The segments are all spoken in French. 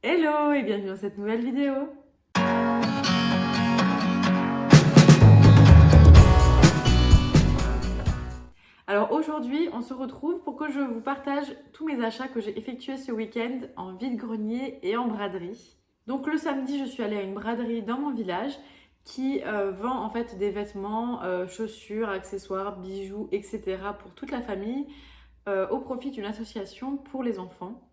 Hello et bienvenue dans cette nouvelle vidéo. Alors aujourd'hui, on se retrouve pour que je vous partage tous mes achats que j'ai effectués ce week-end en vide-grenier et en braderie. Donc le samedi, je suis allée à une braderie dans mon village qui vend en fait des vêtements, chaussures, accessoires, bijoux, etc. pour toute la famille au profit d'une association pour les enfants.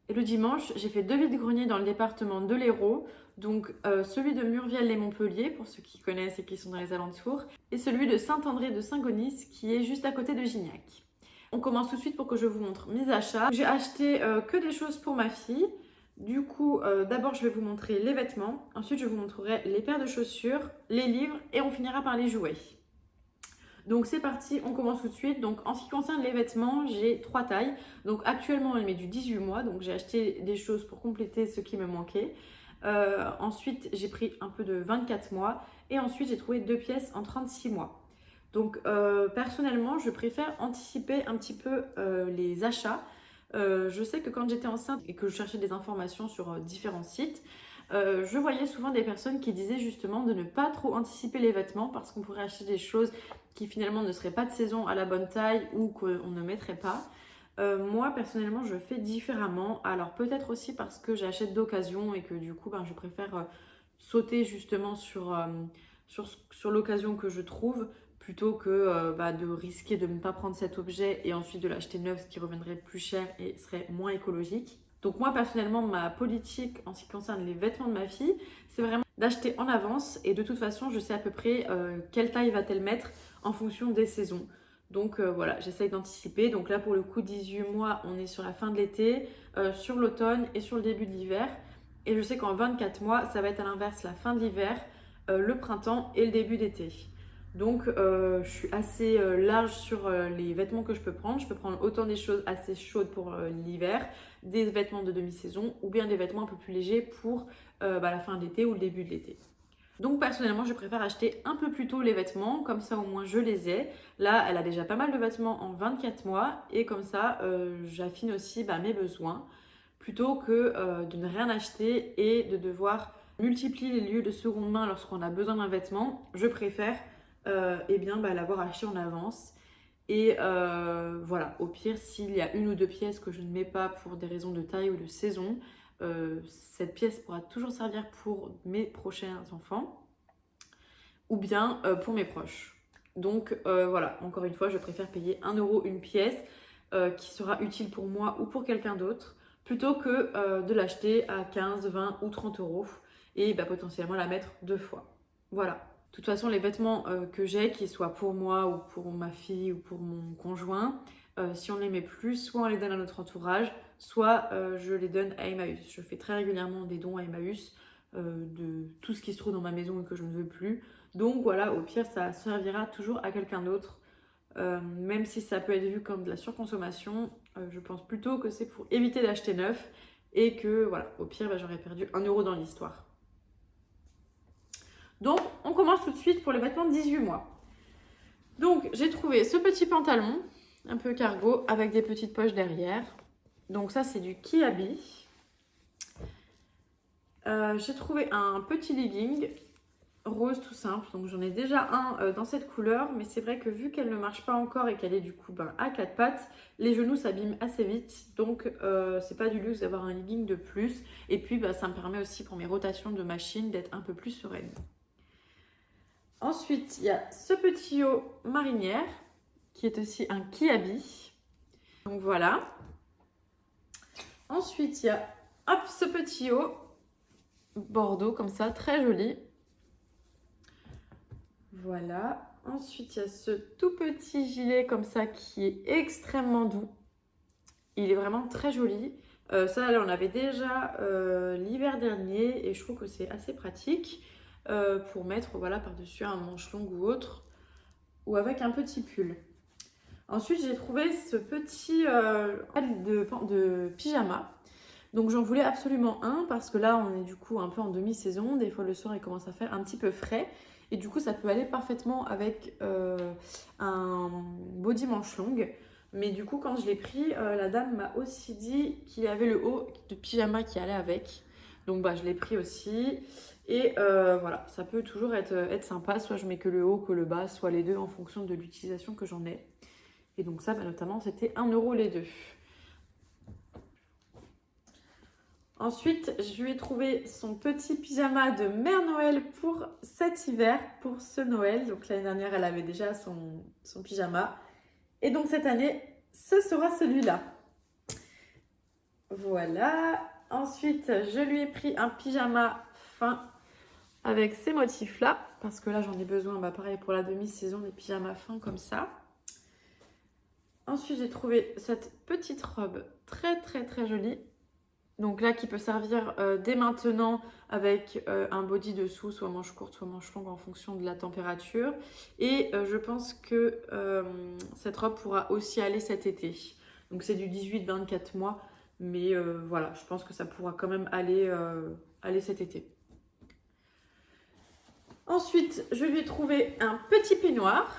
Et le dimanche, j'ai fait 2 vides-greniers dans le département de l'Hérault, donc celui de Murviel-les-Montpellier, pour ceux qui connaissent et qui sont dans les alentours, et celui de Saint-André de Saint-Gonis, qui est juste à côté de Gignac. On commence tout de suite pour que je vous montre mes achats. J'ai acheté que des choses pour ma fille. Du coup, d'abord je vais vous montrer les vêtements, ensuite je vous montrerai les paires de chaussures, les livres, et on finira par les jouets. Donc c'est parti, on commence tout de suite. Donc en ce qui concerne les vêtements, j'ai 3 tailles. Donc actuellement, elle met du 18 mois, donc j'ai acheté des choses pour compléter ce qui me manquait. Ensuite, j'ai pris un peu de 24 mois et ensuite j'ai trouvé 2 pièces en 36 mois. Donc personnellement, je préfère anticiper un petit peu les achats. Je sais que quand j'étais enceinte et que je cherchais des informations sur différents sites, je voyais souvent des personnes qui disaient justement de ne pas trop anticiper les vêtements parce qu'on pourrait acheter des choses qui finalement ne seraient pas de saison à la bonne taille ou qu'on ne mettrait pas. Moi personnellement je fais différemment, alors peut-être aussi parce que j'achète d'occasion et que du coup je préfère sauter justement sur l'occasion que je trouve plutôt que de risquer de ne pas prendre cet objet et ensuite de l'acheter neuf, ce qui reviendrait plus cher et serait moins écologique. Donc moi personnellement, ma politique en ce qui concerne les vêtements de ma fille, c'est vraiment d'acheter en avance et de toute façon, je sais à peu près quelle taille va-t-elle mettre en fonction des saisons. Donc voilà, j'essaye d'anticiper. Donc là pour le coup, 18 mois, on est sur la fin de l'été, sur l'automne et sur le début de l'hiver. Et je sais qu'en 24 mois, ça va être à l'inverse la fin de l'hiver, le printemps et le début d'été. Donc je suis assez large sur les vêtements que je peux prendre. Je peux prendre autant des choses assez chaudes pour l'hiver, des vêtements de demi-saison ou bien des vêtements un peu plus légers pour la fin de l'été ou le début de l'été. Donc personnellement, je préfère acheter un peu plus tôt les vêtements, comme ça au moins je les ai. Là, elle a déjà pas mal de vêtements en 24 mois et comme ça, j'affine aussi mes besoins plutôt que de ne rien acheter et de devoir multiplier les lieux de seconde main lorsqu'on a besoin d'un vêtement. Je préfère l'avoir acheté en avance. Et voilà, au pire, s'il y a 1 ou 2 pièces que je ne mets pas pour des raisons de taille ou de saison, cette pièce pourra toujours servir pour mes prochains enfants ou bien pour mes proches. Donc voilà, encore une fois, je préfère payer 1 € une pièce qui sera utile pour moi ou pour quelqu'un d'autre plutôt que de l'acheter à 15, 20 ou 30 € et potentiellement la mettre 2 fois. Voilà. De toute façon, les vêtements que j'ai, qu'ils soient pour moi ou pour ma fille ou pour mon conjoint, si on les met plus, soit on les donne à notre entourage, soit je les donne à Emmaüs. Je fais très régulièrement des dons à Emmaüs de tout ce qui se trouve dans ma maison et que je ne veux plus. Donc voilà, au pire, ça servira toujours à quelqu'un d'autre. Même si ça peut être vu comme de la surconsommation, je pense plutôt que c'est pour éviter d'acheter neuf et que voilà, au pire, j'aurais perdu 1 € dans l'histoire. Donc, on commence tout de suite pour les vêtements de 18 mois. Donc, j'ai trouvé ce petit pantalon, un peu cargo, avec des petites poches derrière. Donc ça, c'est du Kiabi. J'ai trouvé un petit legging rose tout simple, donc j'en ai déjà un dans cette couleur, mais c'est vrai que vu qu'elle ne marche pas encore et qu'elle est du coup à 4 pattes, les genoux s'abîment assez vite, donc c'est pas du luxe d'avoir un legging de plus, et puis ça me permet aussi pour mes rotations de machine d'être un peu plus sereine. Ensuite, il y a ce petit haut marinière qui est aussi un Kiabi, donc voilà. Ensuite, il y a ce petit haut bordeaux comme ça, très joli. Voilà. Ensuite, il y a ce tout petit gilet comme ça qui est extrêmement doux. Il est vraiment très joli. Ça, là, on avait déjà l'hiver dernier et je trouve que c'est assez pratique pour mettre par-dessus un manche long ou autre ou avec un petit pull. Ensuite, j'ai trouvé ce petit de pyjama. Donc, j'en voulais absolument un parce que là, on est du coup un peu en demi-saison. Des fois, le soir, il commence à faire un petit peu frais. Et du coup, ça peut aller parfaitement avec un body manche longue. Mais du coup, quand je l'ai pris, la dame m'a aussi dit qu'il y avait le haut de pyjama qui allait avec. Donc bah je l'ai pris aussi. Et voilà, ça peut toujours être sympa. Soit je mets que le haut, que le bas, soit les deux en fonction de l'utilisation que j'en ai. Et donc ça, bah, notamment, c'était 1 € les deux. Ensuite, je lui ai trouvé son petit pyjama de Mère Noël pour cet hiver, pour ce Noël. Donc l'année dernière, elle avait déjà son pyjama. Et donc cette année, ce sera celui-là. Voilà. Ensuite, je lui ai pris un pyjama fin avec ces motifs-là. Parce que là, j'en ai besoin, bah, pareil pour la demi-saison, des pyjamas fins comme ça. Ensuite, j'ai trouvé cette petite robe très très très jolie. Donc là, qui peut servir dès maintenant avec un body dessous, soit manche courte, soit manche longue en fonction de la température. Et je pense que cette robe pourra aussi aller cet été. Donc c'est du 18-24 mois, mais voilà, je pense que ça pourra quand même aller cet été. Ensuite, je lui ai trouvé un petit peignoir.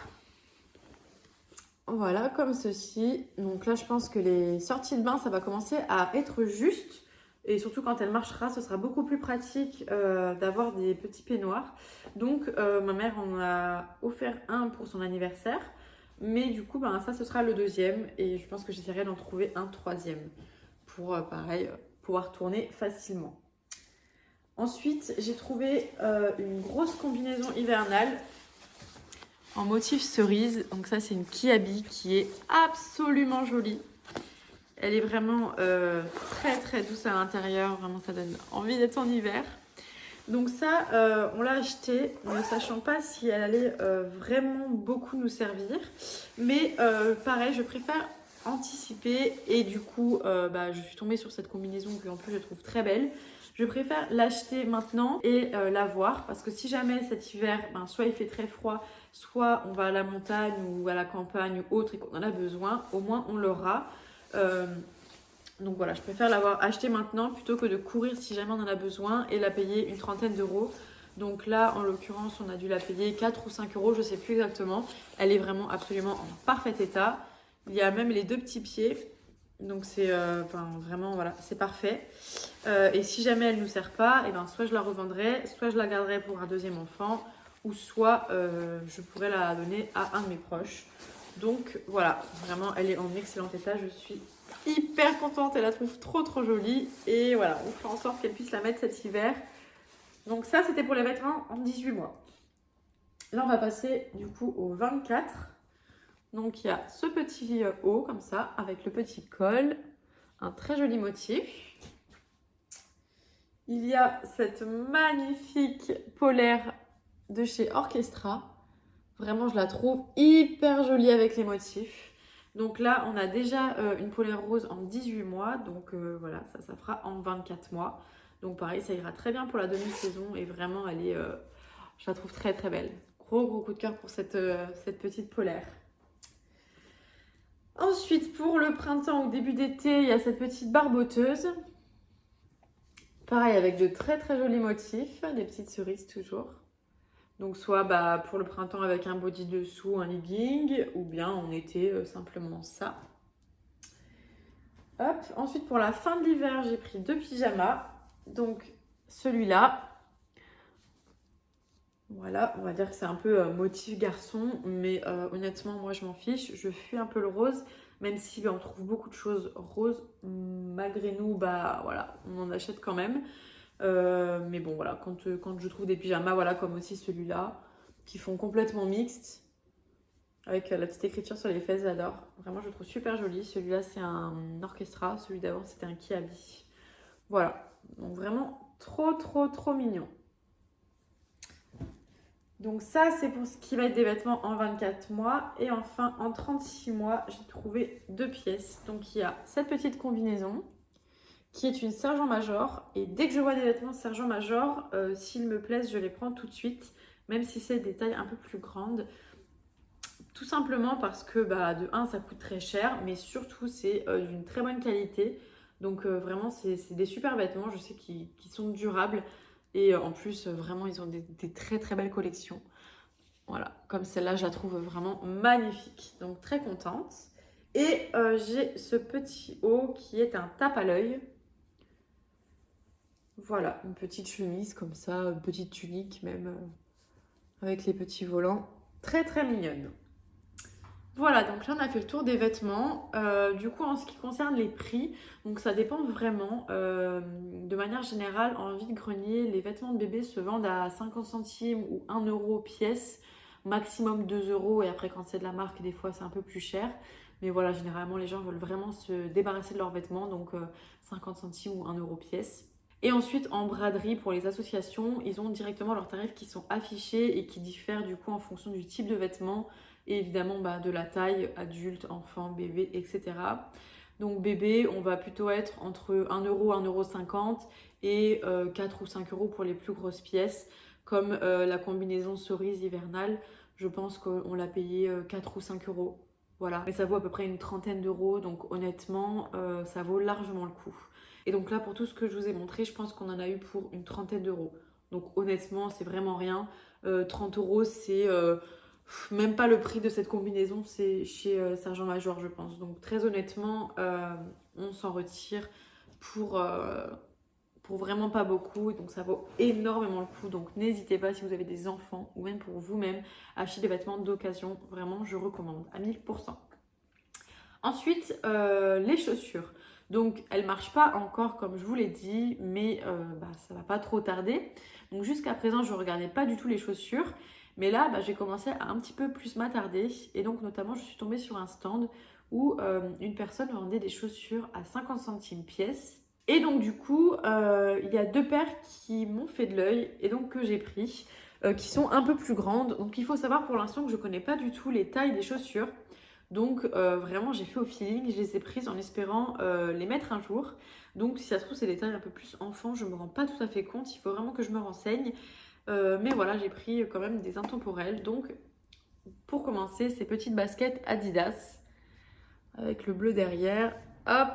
Voilà, comme ceci. Donc là, je pense que les sorties de bain, ça va commencer à être juste. Et surtout quand elle marchera, ce sera beaucoup plus pratique d'avoir des petits peignoirs. Donc ma mère en a offert un pour son anniversaire. Mais du coup, ben, ça, ce sera le deuxième. Et je pense que j'essaierai d'en trouver un troisième. Pour, pareil, pouvoir tourner facilement. Ensuite, j'ai trouvé une grosse combinaison hivernale en motif cerise. Donc ça, c'est une Kiabi qui est absolument jolie. Elle est vraiment très très douce à l'intérieur. Vraiment, ça donne envie d'être en hiver. Donc ça, on l'a acheté, ne sachant pas si elle allait vraiment beaucoup nous servir. Mais pareil, je préfère anticiper. Et du coup, bah, je suis tombée sur cette combinaison que en plus je trouve très belle. Je préfère l'acheter maintenant et l'avoir. Parce que si jamais cet hiver, ben, soit il fait très froid, soit on va à la montagne ou à la campagne ou autre et qu'on en a besoin, au moins on l'aura. Donc voilà, je préfère l'avoir acheté maintenant plutôt que de courir si jamais on en a besoin et la payer une trentaine d'euros. Donc là, en l'occurrence, on a dû la payer 4 ou 5 euros, je ne sais plus exactement. Elle est vraiment absolument en parfait état. Il y a même les deux petits pieds. Donc c'est vraiment, voilà, c'est parfait. Et si jamais elle ne nous sert pas, et ben, soit je la revendrai, soit je la garderai pour un deuxième enfant, ou soit je pourrais la donner à un de mes proches. Donc voilà, vraiment, elle est en excellent état. Je suis hyper contente, elle la trouve trop trop jolie. Et voilà, on fait en sorte qu'elle puisse la mettre cet hiver. Donc ça, c'était pour les vêtements en 18 mois. Là, on va passer du coup au 24. Donc il y a ce petit haut comme ça, avec le petit col. Un très joli motif. Il y a cette magnifique polaire de chez Orchestra. Vraiment, je la trouve hyper jolie avec les motifs. Donc là, on a déjà une polaire rose en 18 mois. Donc voilà, ça fera en 24 mois. Donc pareil, ça ira très bien pour la demi-saison. Et vraiment, elle est, je la trouve très très belle. Gros coup de cœur pour cette petite polaire. Ensuite, pour le printemps ou début d'été, il y a cette petite barboteuse. Pareil, avec de très très jolis motifs. Des petites cerises toujours. Donc soit bah, pour le printemps avec un body dessous, un legging, ou bien en été simplement ça. Hop. Ensuite pour la fin de l'hiver, j'ai pris deux pyjamas. Donc celui-là. Voilà, on va dire que c'est un peu motif garçon, mais honnêtement moi je m'en fiche. Je fuis un peu le rose, même si on trouve beaucoup de choses roses. Malgré nous, bah voilà, on en achète quand même. Mais bon voilà, quand je trouve des pyjamas, voilà, comme aussi celui-là, qui font complètement mixte, avec la petite écriture sur les fesses, j'adore. Vraiment, je le trouve super joli. Celui-là, c'est un Orchestra. Celui d'avant, c'était un Kiabi. Voilà, donc vraiment trop mignon. Donc ça, c'est pour ce qui va être des vêtements en 24 mois. Et enfin, en 36 mois, j'ai trouvé deux pièces. Donc il y a cette petite combinaison qui est une sergent-major. Et dès que je vois des vêtements sergent-major, s'ils me plaisent, je les prends tout de suite, même si c'est des tailles un peu plus grandes. Tout simplement parce que, bah, de 1, ça coûte très cher, mais surtout, c'est d'une très bonne qualité. Donc vraiment, c'est des super vêtements, je sais qu'ils sont durables. Et en plus, vraiment, ils ont des très très belles collections. Voilà, comme celle-là, je la trouve vraiment magnifique. Donc très contente. Et j'ai ce petit haut qui est un tape à l'œil. Voilà, une petite chemise comme ça, une petite tunique même, avec les petits volants. Très très mignonne. Voilà, donc là on a fait le tour des vêtements. Du coup, en ce qui concerne les prix, donc ça dépend vraiment. De manière générale, en vide-grenier, les vêtements de bébé se vendent à 50 centimes ou 1 € pièce, maximum 2 €. Et après, quand c'est de la marque, des fois c'est un peu plus cher. Mais voilà, généralement les gens veulent vraiment se débarrasser de leurs vêtements, donc 50 centimes ou 1 € pièce. Et ensuite, en braderie, pour les associations, ils ont directement leurs tarifs qui sont affichés et qui diffèrent du coup en fonction du type de vêtements et évidemment de la taille, adulte, enfant, bébé, etc. Donc bébé, on va plutôt être entre 1 €, 1,50 € et 4 ou 5 € pour les plus grosses pièces, comme la combinaison cerise hivernale. Je pense qu'on l'a payé 4 ou 5 €. Voilà, mais ça vaut à peu près une trentaine d'euros, donc honnêtement, ça vaut largement le coup. Et donc là, pour tout ce que je vous ai montré, je pense qu'on en a eu pour une trentaine d'euros. Donc honnêtement, c'est vraiment rien. 30 €, c'est même pas le prix de cette combinaison, c'est chez Sergent Major, je pense. Donc très honnêtement, on s'en retire pour, euh, pour vraiment pas beaucoup. Donc ça vaut énormément le coup. Donc n'hésitez pas si vous avez des enfants ou même pour vous-même, acheter des vêtements d'occasion. Vraiment, je recommande à 1000%. Ensuite, les chaussures. Donc, elles ne marchent pas encore comme je vous l'ai dit, mais ça va pas trop tarder. Donc, jusqu'à présent, je ne regardais pas du tout les chaussures. Mais là, j'ai commencé à un petit peu plus m'attarder. Et donc, notamment, je suis tombée sur un stand où une personne vendait des chaussures à 50 centimes pièce. Et donc, du coup, il y a 2 paires qui m'ont fait de l'œil et donc que j'ai pris, qui sont un peu plus grandes. Donc, il faut savoir pour l'instant que je ne connais pas du tout les tailles des chaussures. Donc vraiment j'ai fait au feeling, je les ai prises en espérant les mettre un jour. Donc si ça se trouve c'est des tailles un peu plus enfant, je me rends pas tout à fait compte, il faut vraiment que je me renseigne. Mais voilà, j'ai pris quand même des intemporels. Donc pour commencer, ces petites baskets Adidas avec le bleu derrière. Hop,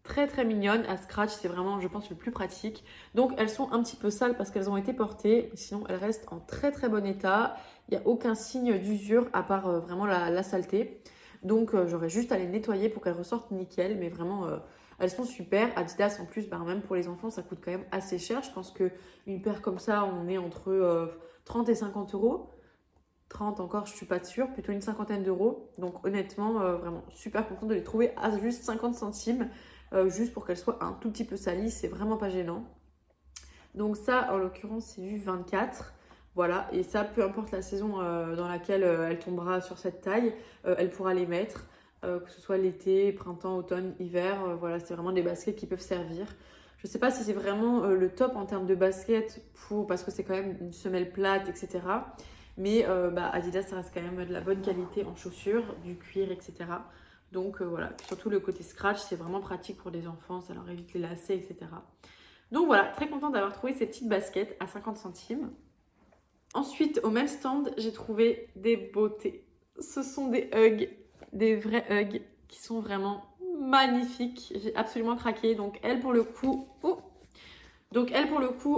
très très mignonne à scratch, c'est vraiment je pense le plus pratique. Donc elles sont un petit peu sales parce qu'elles ont été portées, sinon elles restent en très très bon état. Il n'y a aucun signe d'usure à part vraiment la saleté. Donc j'aurais juste à les nettoyer pour qu'elles ressortent nickel, mais vraiment elles sont super. Adidas en plus, même pour les enfants ça coûte quand même assez cher. Je pense qu'une paire comme ça on est entre 30 et 50 euros. 30 encore, je suis pas sûre, plutôt une cinquantaine d'euros. Donc honnêtement, vraiment super contente de les trouver à juste 50 centimes, juste pour qu'elles soient un tout petit peu salies, c'est vraiment pas gênant. Donc ça, en l'occurrence, c'est du 24. Voilà, et ça, peu importe la saison dans laquelle elle tombera sur cette taille, elle pourra les mettre, que ce soit l'été, printemps, automne, hiver. Voilà, c'est vraiment des baskets qui peuvent servir. Je sais pas si c'est vraiment le top en termes de baskets parce que c'est quand même une semelle plate, etc. Mais Adidas, ça reste quand même de la bonne qualité en chaussures, du cuir, etc. Donc voilà, surtout le côté scratch, c'est vraiment pratique pour les enfants, ça leur évite les lacets, etc. Donc voilà, très contente d'avoir trouvé ces petites baskets à 50 centimes. Ensuite, au même stand, j'ai trouvé des beautés. Ce sont des Ugg, des vrais Ugg qui sont vraiment magnifiques. J'ai absolument craqué. Donc elles pour le coup,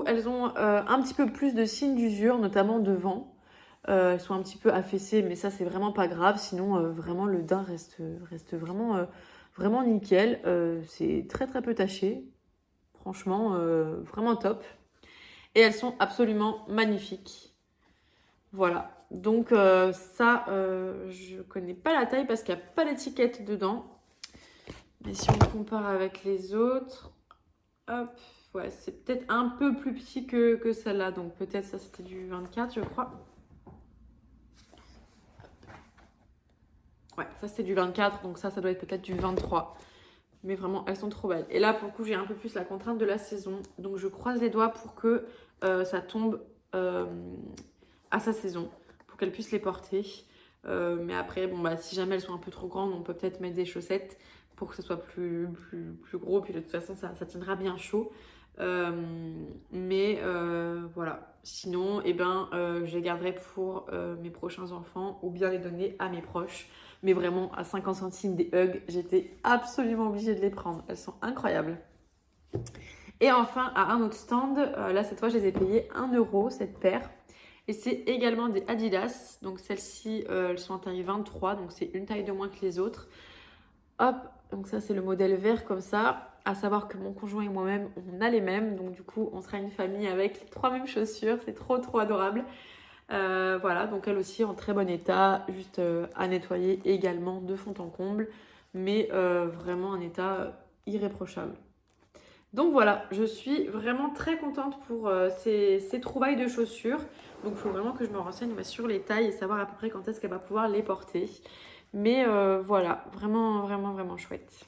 elles ont un petit peu plus de signes d'usure, notamment devant. Elles sont un petit peu affaissées, mais ça c'est vraiment pas grave. Sinon, vraiment le daim reste vraiment, vraiment nickel. C'est très très peu taché. Franchement, vraiment top. Et elles sont absolument magnifiques. Voilà. Donc ça, je connais pas la taille parce qu'il n'y a pas d'étiquette dedans. Mais si on compare avec les autres, hop, ouais, c'est peut-être un peu plus petit que celle-là. Donc peut-être ça c'était du 24, je crois. Ouais, ça c'était du 24, donc ça doit être peut-être du 23. Mais vraiment, elles sont trop belles. Et là, pour le coup, j'ai un peu plus la contrainte de la saison. Donc je croise les doigts pour que ça tombe à sa saison, pour qu'elle puisse les porter. Mais après, si jamais elles sont un peu trop grandes, on peut peut-être mettre des chaussettes pour que ce soit plus gros. Puis de toute façon, ça tiendra bien chaud. Voilà. Sinon, je les garderai pour mes prochains enfants ou bien les donner à mes proches. Mais vraiment, à 50 centimes des Ugg, j'étais absolument obligée de les prendre. Elles sont incroyables. Et enfin, à un autre stand, là cette fois, je les ai payées 1 € cette paire. Et c'est également des Adidas. Donc celles-ci, elles sont en taille 23, donc c'est une taille de moins que les autres. Hop, donc ça c'est le modèle vert comme ça. à savoir que mon conjoint et moi-même, on a les mêmes. Donc du coup, on sera une famille avec les 3 mêmes chaussures. C'est trop trop adorable. Voilà, donc elle aussi en très bon état, juste à nettoyer également de fond en comble. Mais vraiment en état irréprochable. Donc voilà, je suis vraiment très contente pour ces trouvailles de chaussures. Donc il faut vraiment que je me renseigne sur les tailles et savoir à peu près quand est-ce qu'elle va pouvoir les porter. Mais voilà, vraiment, vraiment, vraiment chouette.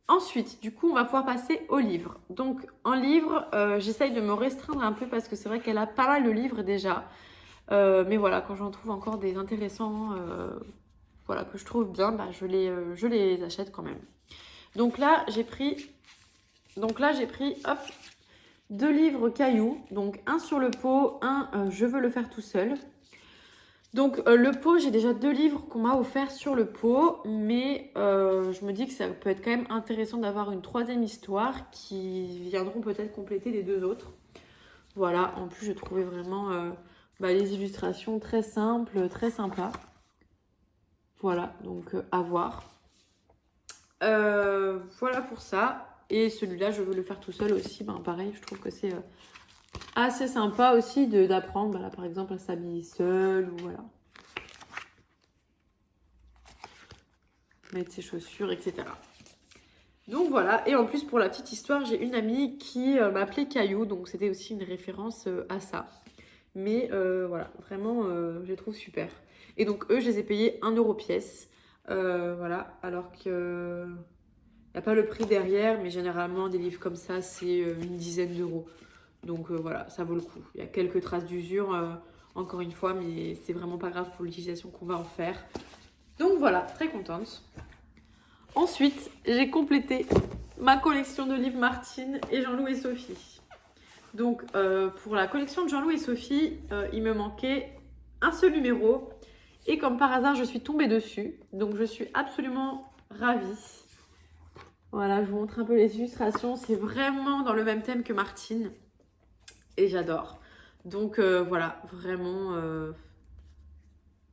Ensuite, du coup, on va pouvoir passer au livre. Donc, en livre, j'essaye de me restreindre un peu parce que c'est vrai qu'elle a pas mal de livres déjà. Mais voilà, quand j'en trouve encore des intéressants, voilà, que je trouve bien, bah, je les achète quand même. Donc là, j'ai pris, hop, 2 livres cailloux. Donc, un sur le pot, un je veux le faire tout seul. Donc le pot, j'ai déjà 2 livres qu'on m'a offert sur le pot, mais je me dis que ça peut être quand même intéressant d'avoir une 3e histoire qui viendront peut-être compléter les 2 autres. Voilà, en plus je trouvais vraiment les illustrations très simples, très sympas. Voilà, donc à voir. Voilà pour ça. Et celui-là, je veux le faire tout seul aussi. Ben, pareil, je trouve que c'est assez sympa aussi d'apprendre, là, par exemple, à s'habiller seul ou voilà. Mettre ses chaussures, etc. Donc voilà, et en plus pour la petite histoire, j'ai une amie qui m'appelait Caillou, donc c'était aussi une référence à ça. Mais voilà, vraiment, je les trouve super. Et donc eux, je les ai payés 1 € pièce. Voilà, alors que n'y a pas le prix derrière, mais généralement des livres comme ça, c'est une dizaine d'euros. Donc voilà, ça vaut le coup. Il y a quelques traces d'usure, encore une fois, mais c'est vraiment pas grave pour l'utilisation qu'on va en faire. Donc voilà, très contente. Ensuite, j'ai complété ma collection de livres Martine et Jean-Loup et Sophie. Donc, pour la collection de Jean-Loup et Sophie, il me manquait un seul numéro. Et comme par hasard, je suis tombée dessus. Donc, je suis absolument ravie. Voilà, je vous montre un peu les illustrations. C'est vraiment dans le même thème que Martine. Et j'adore. Donc, voilà, vraiment,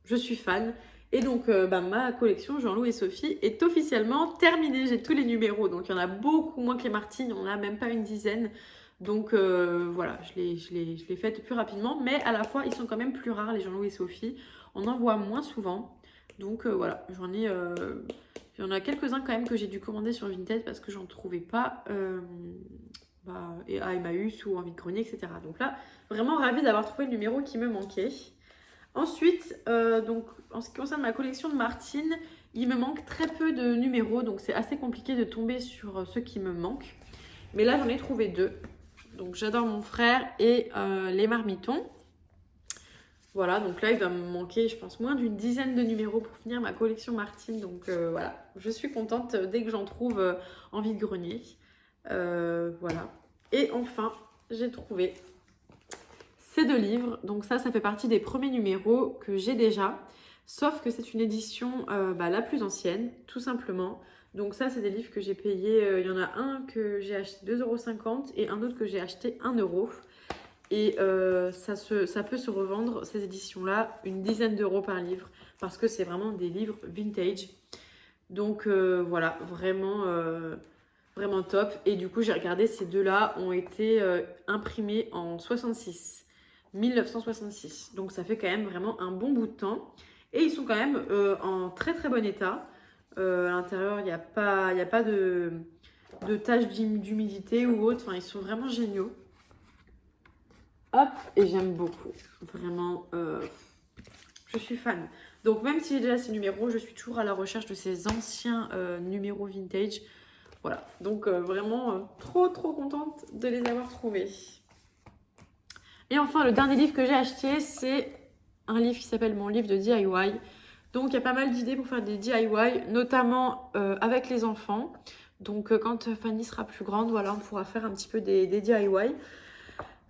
je suis fan. Et donc, ma collection Jean-Loup et Sophie est officiellement terminée. J'ai tous les numéros. Donc, il y en a beaucoup moins que les Martine. On a même pas une dizaine. Donc, voilà, je l'ai faite plus rapidement. Mais à la fois, ils sont quand même plus rares, les Jean-Loup et Sophie. On en voit moins souvent. Donc, voilà, il y en a quelques-uns quand même que j'ai dû commander sur Vinted parce que j'en trouvais pas à Emmaüs ou en vide-grenier, etc. Donc là, vraiment ravie d'avoir trouvé le numéro qui me manquait. Ensuite, donc, en ce qui concerne ma collection de Martine, il me manque très peu de numéros, donc c'est assez compliqué de tomber sur ceux qui me manquent. Mais là, j'en ai trouvé 2. Donc, j'adore mon frère et les marmitons. Voilà, donc là, il va me manquer, je pense, moins d'une dizaine de numéros pour finir ma collection Martine. Donc voilà, je suis contente dès que j'en trouve en vide-grenier. Voilà. Et enfin, j'ai trouvé ces 2 livres. Donc ça fait partie des premiers numéros que j'ai déjà. Sauf que c'est une édition la plus ancienne, tout simplement. Donc ça, c'est des livres que j'ai payés. Il y en a un que j'ai acheté 2,50 € et un autre que j'ai acheté 1 €. Et ça peut se revendre, ces éditions-là, une dizaine d'euros par livre. Parce que c'est vraiment des livres vintage. Donc voilà, vraiment, vraiment top. Et du coup, j'ai regardé, ces 2-là ont été imprimés en 1966. Donc ça fait quand même vraiment un bon bout de temps. Et ils sont quand même en très très bon état. À l'intérieur, il n'y a pas de taches d'humidité ou autre. Enfin, ils sont vraiment géniaux. Hop, et j'aime beaucoup. Vraiment, je suis fan. Donc même si j'ai déjà ces numéros, je suis toujours à la recherche de ces anciens numéros vintage. Voilà, donc vraiment trop contente de les avoir trouvés. Et enfin, le dernier livre que j'ai acheté, c'est un livre qui s'appelle Mon livre de DIY. Donc il y a pas mal d'idées pour faire des DIY, notamment avec les enfants. Donc quand Fanny sera plus grande, voilà, on pourra faire un petit peu des DIY.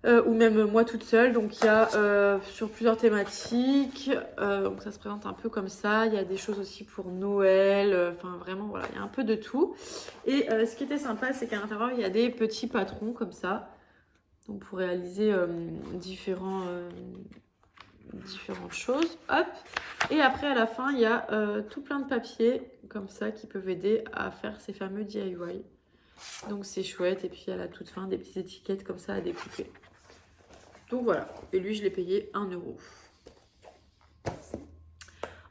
Ou même moi toute seule. Donc il y a sur plusieurs thématiques. Donc ça se présente un peu comme ça. Il y a des choses aussi pour Noël. Enfin vraiment voilà, il y a un peu de tout. Et ce qui était sympa, c'est qu'à l'intérieur, il y a des petits patrons comme ça. Donc pour réaliser différents différentes choses. Hop. Et après, à la fin, il y a tout plein de papiers comme ça qui peuvent aider à faire ces fameux DIY. Donc c'est chouette. Et puis à la toute fin, des petites étiquettes comme ça à découper. Donc voilà. Et lui, je l'ai payé 1 €.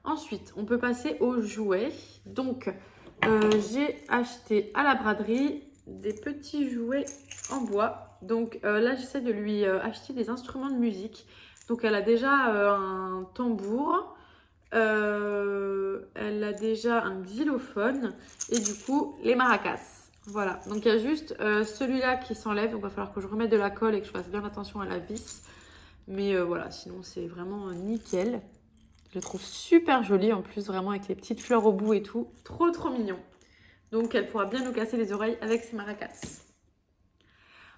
Ensuite, on peut passer aux jouets. Donc, j'ai acheté à la braderie des petits jouets en bois. Donc là, j'essaie de lui acheter des instruments de musique. Donc, elle a déjà un tambour. Elle a déjà un xylophone. Et du coup, les maracas. Voilà. Donc, il y a juste celui-là qui s'enlève. Donc, il va falloir que je remette de la colle et que je fasse bien attention à la vis. Mais voilà, sinon, c'est vraiment nickel. Je le trouve super joli en plus, vraiment avec les petites fleurs au bout et tout. Trop trop mignon. Donc elle pourra bien nous casser les oreilles avec ses maracas.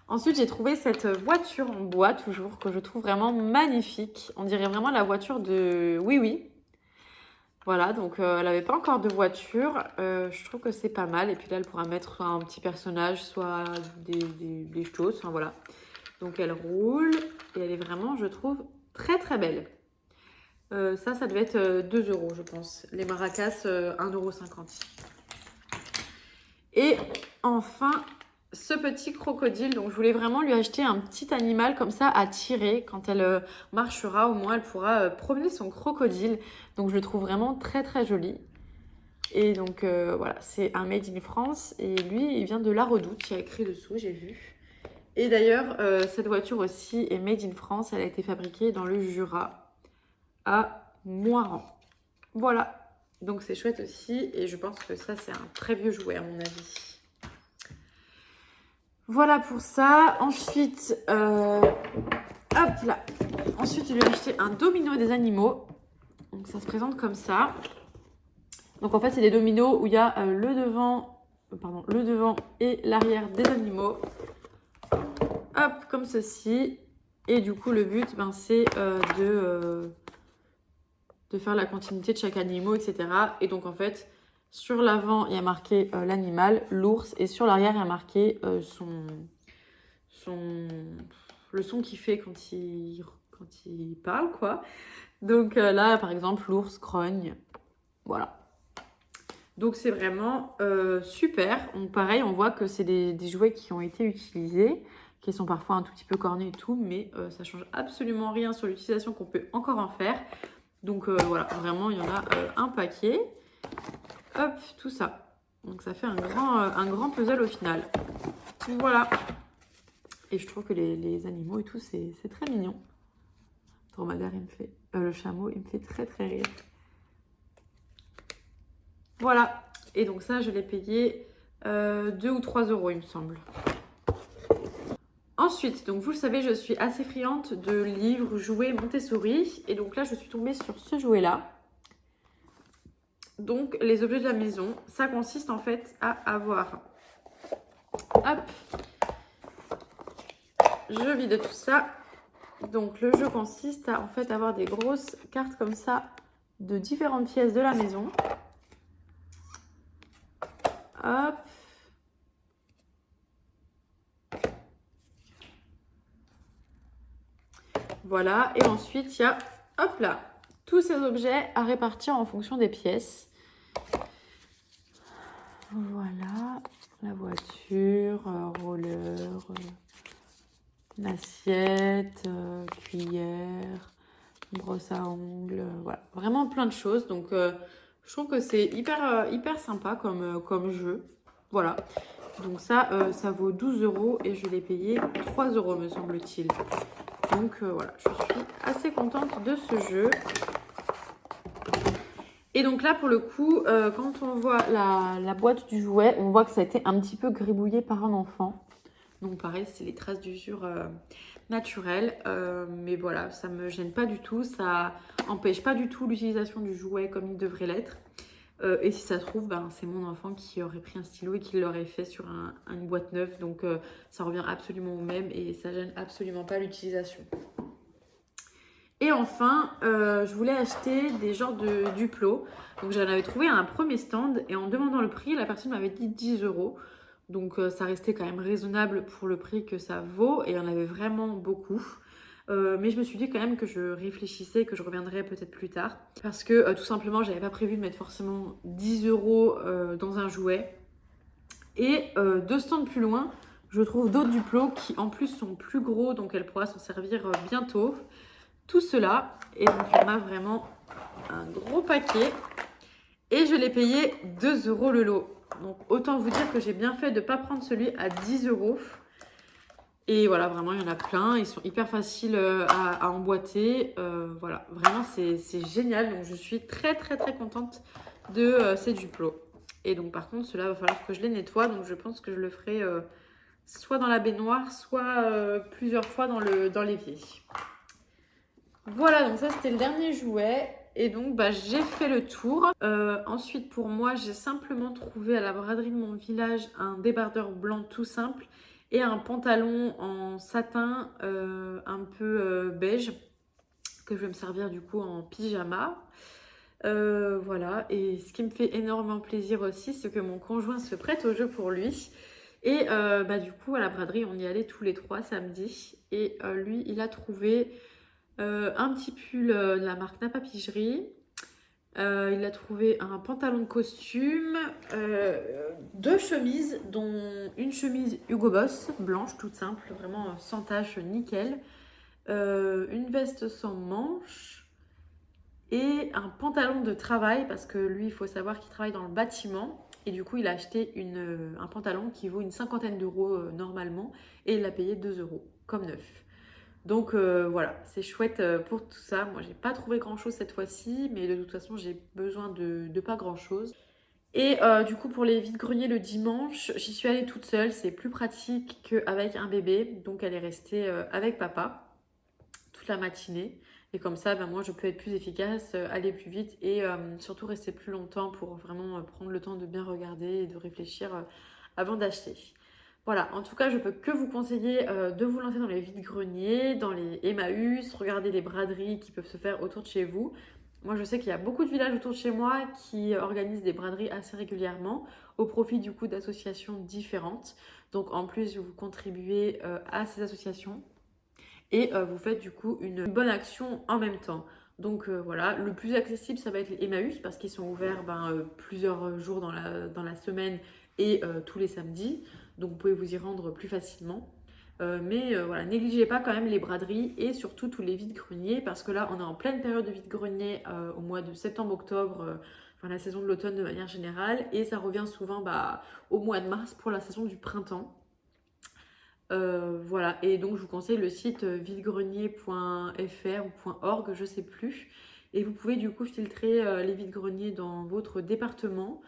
Ensuite, j'ai trouvé cette voiture en bois toujours que je trouve vraiment magnifique. On dirait vraiment la voiture de Oui Oui. Voilà, donc elle n'avait pas encore de voiture. Je trouve que c'est pas mal. Et puis là, elle pourra mettre un petit personnage, soit des choses. Enfin voilà. Donc elle roule et elle est vraiment, je trouve, très très belle. Ça devait être 2 €, je pense. Les maracas, 1,50 €. Et enfin, ce petit crocodile. Donc, je voulais vraiment lui acheter un petit animal comme ça à tirer. Quand elle marchera, au moins, elle pourra promener son crocodile. Donc, je le trouve vraiment très, très joli. Et donc, voilà, c'est un Made in France. Et lui, il vient de La Redoute. Il y a écrit dessous, j'ai vu. Et d'ailleurs, cette voiture aussi est Made in France. Elle a été fabriquée dans le Jura, à Moiran. Voilà, donc c'est chouette aussi et je pense que ça c'est un très vieux jouet à mon avis. Voilà pour ça. Ensuite, hop là. Ensuite, je lui ai acheté un domino des animaux. Donc ça se présente comme ça. Donc en fait, c'est des dominos où il y a le devant et l'arrière des animaux. Hop, comme ceci. Et du coup, le but, c'est de faire la continuité de chaque animal, etc. Et donc, en fait, sur l'avant, il y a marqué l'animal, l'ours, et sur l'arrière, il y a marqué le son qu'il fait quand il parle, quoi. Donc là, par exemple, l'ours grogne. Voilà. Donc, c'est vraiment super. Donc, pareil, on voit que c'est des jouets qui ont été utilisés, qui sont parfois un tout petit peu cornés et tout, mais ça change absolument rien sur l'utilisation qu'on peut encore en faire. Donc voilà, vraiment, il y en a un paquet. Hop, tout ça. Donc ça fait un grand puzzle au final. Voilà. Et je trouve que les animaux et tout, c'est très mignon. Le dromadaire, il me fait... le chameau, il me fait très très rire. Voilà. Et donc ça, je l'ai payé 2 ou 3 €, il me semble. Ensuite, donc vous le savez, je suis assez friande de livres, jouets Montessori. Et donc là, je suis tombée sur ce jouet-là. Donc, les objets de la maison, ça consiste en fait à avoir... Hop. Je vide tout ça. Donc, le jeu consiste à en fait avoir des grosses cartes comme ça de différentes pièces de la maison. Hop. Voilà. Et ensuite, il y a, hop là, tous ces objets à répartir en fonction des pièces. Voilà. La voiture, roller, l'assiette, cuillère, brosse à ongles. Voilà. Vraiment plein de choses. Donc, je trouve que c'est hyper sympa comme jeu. Voilà. Donc ça vaut 12 € et je l'ai payé 3 € me semble-t-il. Donc voilà, je suis assez contente de ce jeu. Et donc là, pour le coup, quand on voit la boîte du jouet, on voit que ça a été un petit peu gribouillé par un enfant. Donc pareil, c'est les traces d'usure naturelles. Mais voilà, ça me gêne pas du tout. Ça empêche pas du tout l'utilisation du jouet comme il devrait l'être. Et si ça se trouve, c'est mon enfant qui aurait pris un stylo et qui l'aurait fait sur une boîte neuve. Donc ça revient absolument au même et ça gêne absolument pas l'utilisation. Et enfin, je voulais acheter des genres de Duplo. Donc j'en avais trouvé à un premier stand et en demandant le prix, la personne m'avait dit 10 €. Donc ça restait quand même raisonnable pour le prix que ça vaut et il y en avait vraiment beaucoup. Mais je me suis dit quand même que je réfléchissais, que je reviendrais peut-être plus tard. Parce que tout simplement, j'avais pas prévu de mettre forcément 10 € dans un jouet. Et 2 stands plus loin, je trouve d'autres Duplo qui en plus sont plus gros, donc elle pourra s'en servir bientôt. Tout cela, et donc il y en a vraiment un gros paquet. Et je l'ai payé 2 € le lot. Donc autant vous dire que j'ai bien fait de ne pas prendre celui à 10 €. Et voilà, vraiment, il y en a plein. Ils sont hyper faciles à emboîter. Voilà, vraiment, c'est génial. Donc, je suis très, très, très contente de ces Duplo. Et donc, par contre, cela va falloir que je les nettoie. Donc, je pense que je le ferai soit dans la baignoire, soit plusieurs fois dans l'évier. Voilà, donc ça, c'était le dernier jouet. Et donc, bah, j'ai fait le tour. Ensuite, pour moi, j'ai simplement trouvé à la braderie de mon village un débardeur blanc tout simple et un pantalon en satin un peu beige que je vais me servir du coup en pyjama. Voilà, et ce qui me fait énormément plaisir aussi, c'est que mon conjoint se prête au jeu pour lui. Et bah, du coup, à la braderie, on y allait tous les 3 samedi. Et lui, il a trouvé un petit pull de la marque Napapigerie. Il a trouvé un pantalon de costume, 2 chemises, dont une chemise Hugo Boss, blanche, toute simple, vraiment sans tache, nickel. Une veste sans manches et un pantalon de travail, parce que lui, il faut savoir qu'il travaille dans le bâtiment. Et du coup, il a acheté un pantalon qui vaut une 50aine d'euros normalement et il l'a payé 2 € comme neuf. Donc voilà, c'est chouette pour tout ça. Moi, j'ai pas trouvé grand-chose cette fois-ci, mais de toute façon, j'ai besoin de pas grand-chose. Et du coup, pour les vides-greniers le dimanche, j'y suis allée toute seule. C'est plus pratique qu'avec un bébé. Donc, elle est restée avec papa toute la matinée. Et comme ça, ben, moi, je peux être plus efficace, aller plus vite et surtout rester plus longtemps pour vraiment prendre le temps de bien regarder et de réfléchir avant d'acheter. Voilà, en tout cas, je peux que vous conseiller de vous lancer dans les vides-greniers, dans les Emmaüs, regarder les braderies qui peuvent se faire autour de chez vous. Moi, je sais qu'il y a beaucoup de villages autour de chez moi qui organisent des braderies assez régulièrement au profit du coup d'associations différentes. Donc en plus, vous contribuez à ces associations et vous faites du coup une bonne action en même temps. Donc voilà, le plus accessible, ça va être les Emmaüs parce qu'ils sont ouverts plusieurs jours dans la semaine et tous les samedis. Donc vous pouvez vous y rendre plus facilement. Mais voilà, négligez pas quand même les braderies et surtout tous les vides-greniers parce que là, on est en pleine période de vide-grenier au mois de septembre-octobre, enfin la saison de l'automne de manière générale. Et ça revient souvent au mois de mars pour la saison du printemps. Voilà, et donc je vous conseille le site videgrenier.fr ou .org, je sais plus. Et vous pouvez du coup filtrer les vides-greniers dans votre département.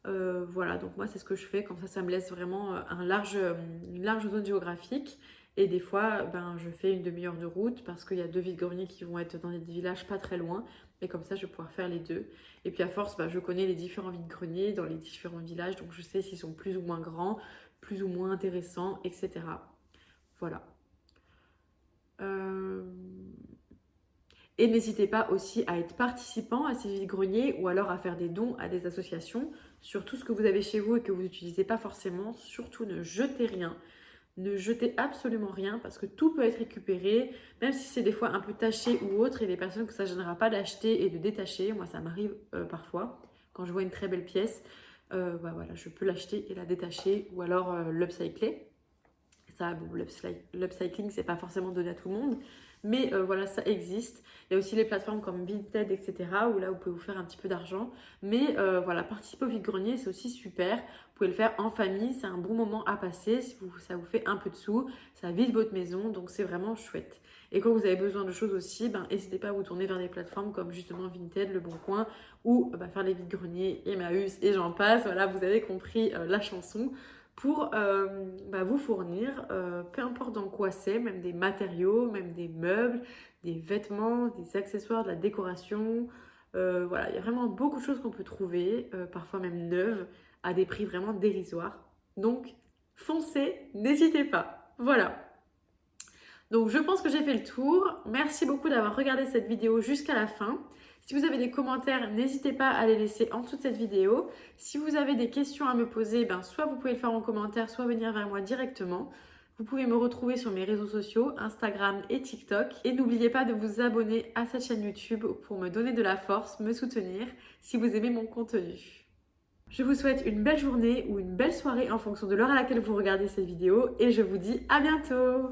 Voilà, donc moi c'est ce que je fais, comme ça me laisse vraiment une large zone géographique. Et des fois, je fais une demi-heure de route parce qu'il y a 2 vides-greniers qui vont être dans des villages pas très loin. Et comme ça, je vais pouvoir faire les 2. Et puis à force, je connais les différents vides-greniers dans les différents villages, donc je sais s'ils sont plus ou moins grands, plus ou moins intéressants, etc. Voilà. Et n'hésitez pas aussi à être participant à ces vides-greniers ou alors à faire des dons à des associations sur tout ce que vous avez chez vous et que vous n'utilisez pas forcément. Surtout, ne jetez rien. Ne jetez absolument rien parce que tout peut être récupéré, même si c'est des fois un peu taché ou autre. Il y a des personnes que ça ne gênera pas d'acheter et de détacher. Moi, ça m'arrive parfois quand je vois une très belle pièce. Voilà, je peux l'acheter et la détacher ou alors l'upcycler. Ça, bon, l'upcycling, c'est pas forcément donné à tout le monde, mais voilà, ça existe. Il y a aussi les plateformes comme Vinted, etc., où là, vous pouvez vous faire un petit peu d'argent. Mais voilà, participer au vide-grenier, c'est aussi super. Vous pouvez le faire en famille, c'est un bon moment à passer. Ça vous fait un peu de sous, ça vide votre maison, donc c'est vraiment chouette. Et quand vous avez besoin de choses aussi, n'hésitez pas à vous tourner vers des plateformes comme justement Vinted, Le Bon Coin, ou faire les vide-greniers, Emmaüs, et j'en passe. Voilà, vous avez compris la chanson pour vous fournir, peu importe dans quoi c'est, même des matériaux, même des meubles, des vêtements, des accessoires, de la décoration. Voilà, il y a vraiment beaucoup de choses qu'on peut trouver, parfois même neuves, à des prix vraiment dérisoires. Donc, foncez, n'hésitez pas. Voilà. Donc, je pense que j'ai fait le tour. Merci beaucoup d'avoir regardé cette vidéo jusqu'à la fin. Si vous avez des commentaires, n'hésitez pas à les laisser en dessous de cette vidéo. Si vous avez des questions à me poser, soit vous pouvez le faire en commentaire, soit venir vers moi directement. Vous pouvez me retrouver sur mes réseaux sociaux, Instagram et TikTok. Et n'oubliez pas de vous abonner à cette chaîne YouTube pour me donner de la force, me soutenir si vous aimez mon contenu. Je vous souhaite une belle journée ou une belle soirée en fonction de l'heure à laquelle vous regardez cette vidéo et je vous dis à bientôt!